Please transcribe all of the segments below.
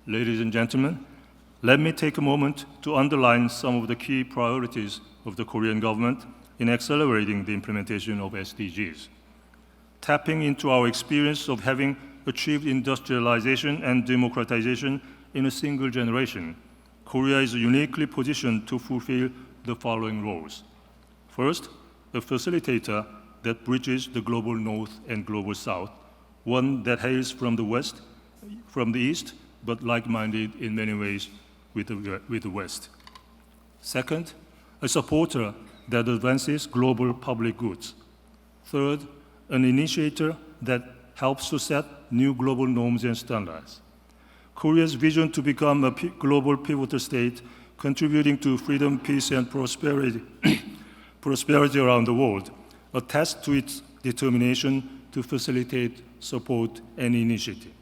ladies and gentlemen, let me take a moment to underline some of the key priorities of the Korean government in accelerating the implementation of SDGs. Tapping into our experience of having achieved industrialization and democratization in a single generation, Korea is uniquely positioned to fulfill the following roles. First, a facilitator that bridges the global North and global South, one that hails from the West, from the East, but like-minded in many ways with the West. Second, a supporter that advances global public goods. Third, an initiator that helps to set new global norms and standards. Korea's vision to become a global pivotal state, contributing to freedom, peace, and prosperity, prosperity around the world, attests to its determination to facilitate, support, any initiative.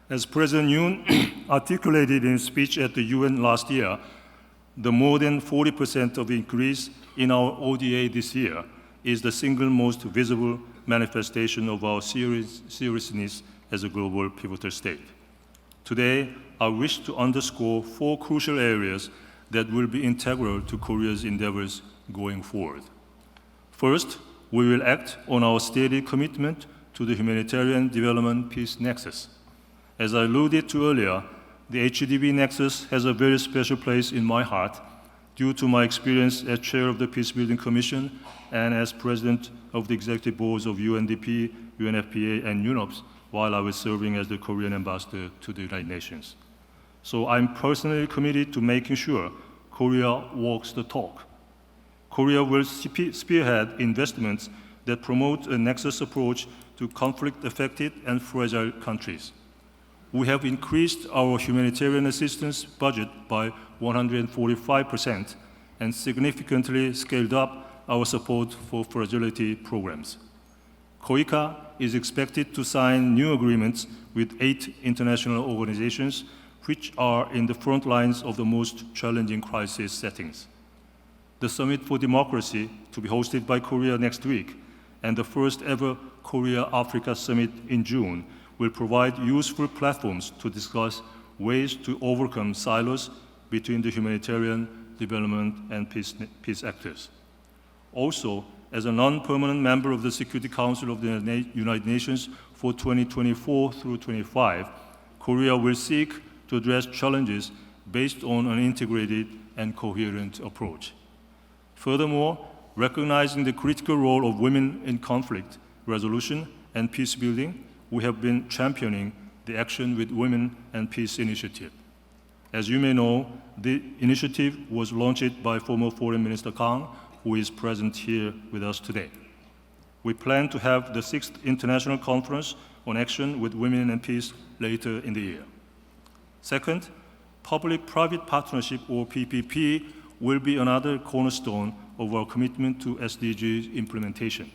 As President Yoon articulated in his speech at the UN last year, the more than 40% of increase in our ODA this year is the single most visible manifestation of our seriousness as a global pivotal state. Today, I wish to underscore 4 crucial areas that will be integral to Korea's endeavors going forward. First, we will act on our stated commitment to the humanitarian development peace nexus. As I alluded to earlier, the HDP Nexus has a very special place in my heart due to my experience as chair of the Peacebuilding Commission and as president of the executive boards of UNDP, UNFPA, and UNOPS while I was serving as the Korean ambassador to the United Nations. So I'm personally committed to making sure Korea walks the talk. Korea will spearhead investments that promote a nexus approach to conflict-affected and fragile countries. We have increased our humanitarian assistance budget by 145% and significantly scaled up our support for fragility programs. KOICA is expected to sign new agreements with 8 international organizations which are in the front lines of the most challenging crisis settings. The Summit for Democracy, to be hosted by Korea next week, and the first ever Korea-Africa Summit in June, will provide useful platforms to discuss ways to overcome silos between the humanitarian, development, and peace actors. Also, as a non-permanent member of the Security Council of the United Nations for 2024 through 25, Korea will seek to address challenges based on an integrated and coherent approach. Furthermore, recognizing the critical role of women in conflict resolution and peace building, we have been championing the Action with Women and Peace initiative. As you may know, the initiative was launched by former Foreign Minister Kang, who is present here with us today. We plan to have the 6th International Conference on Action with Women and Peace later in the year. Second, public-private partnership, or PPP, will be another cornerstone of our commitment to SDGs implementation.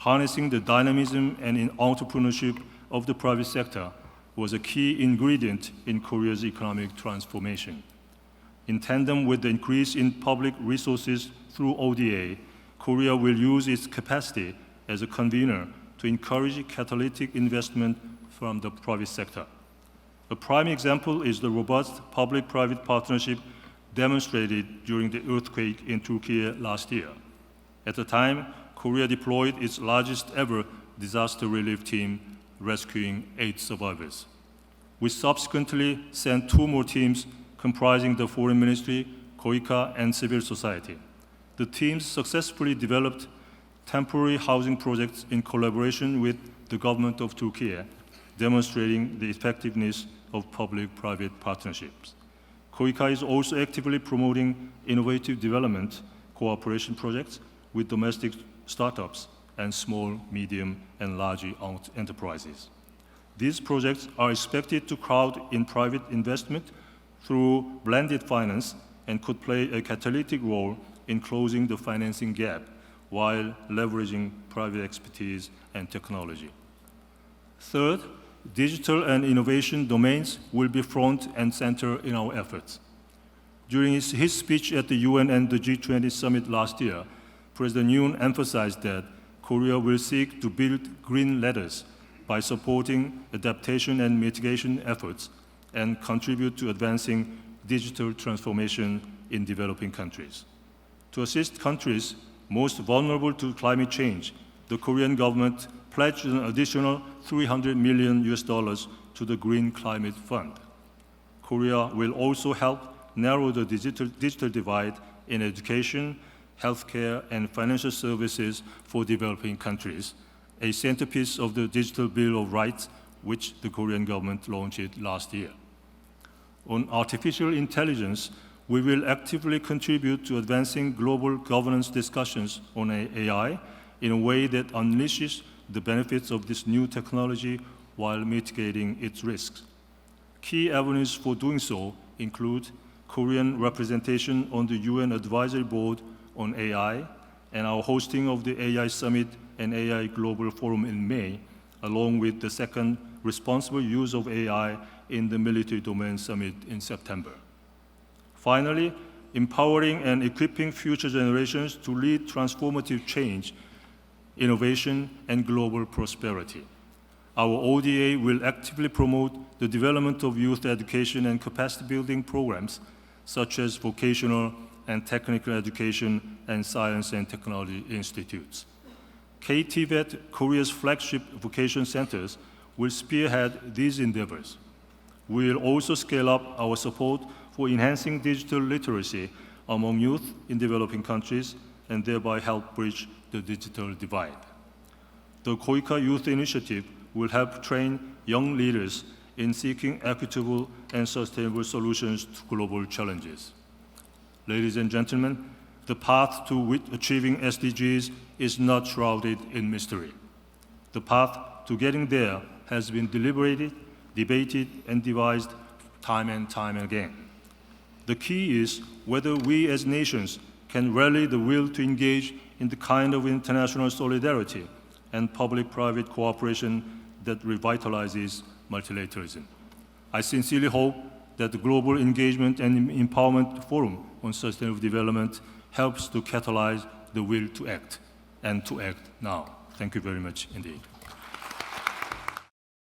Harnessing the dynamism and entrepreneurship of the private sector was a key ingredient in Korea's economic transformation. In tandem with the increase in public resources through ODA, Korea will use its capacity as a convener to encourage catalytic investment from the private sector. A prime example is the robust public-private partnership demonstrated during the earthquake in Turkey last year. At the time, Korea deployed its largest ever disaster relief team, rescuing 8 survivors. We subsequently sent 2 more teams comprising the Foreign Ministry, KOICA, and civil society. The teams successfully developed temporary housing projects in collaboration with the government of Turkey, demonstrating the effectiveness of public-private partnerships. KOICA is also actively promoting innovative development cooperation projects with domestic startups and small, medium, and large enterprises. These projects are expected to crowd in private investment through blended finance and could play a catalytic role in closing the financing gap while leveraging private expertise and technology. Third, digital and innovation domains will be front and center in our efforts. During his speech at the UN and the G20 summit last year, President Yoon emphasized that Korea will seek to build green ladders by supporting adaptation and mitigation efforts and contribute to advancing digital transformation in developing countries. To assist countries most vulnerable to climate change, the Korean government pledged an additional $300 million to the Green Climate Fund. Korea will also help narrow the digital divide in education, healthcare, and financial services for developing countries, a centerpiece of the Digital Bill of Rights, which the Korean government launched last year. On artificial intelligence, we will actively contribute to advancing global governance discussions on AI in a way that unleashes the benefits of this new technology while mitigating its risks. Key avenues for doing so include Korean representation on the UN Advisory Board on AI and our hosting of the AI Summit and AI Global Forum in May, along with the second Responsible Use of AI in the Military Domain Summit in September. Finally, empowering and equipping future generations to lead transformative change, innovation, and global prosperity. Our ODA will actively promote the development of youth education and capacity building programs, such as vocational and technical education and science and technology institutes. KTVET, Korea's flagship vocation centers, will spearhead these endeavors. We will also scale up our support for enhancing digital literacy among youth in developing countries and thereby help bridge the digital divide. The KOICA Youth Initiative will help train young leaders in seeking equitable and sustainable solutions to global challenges. Ladies and gentlemen, the path to achieving SDGs is not shrouded in mystery. The path to getting there has been deliberated, debated, and devised time and time again. The key is whether we as nations can rally the will to engage in the kind of international solidarity and public-private cooperation that revitalizes multilateralism. I sincerely hope that the Global Engagement and Empowerment Forum on Sustainable Development helps to catalyze the will to act, and to act now. Thank you very much indeed.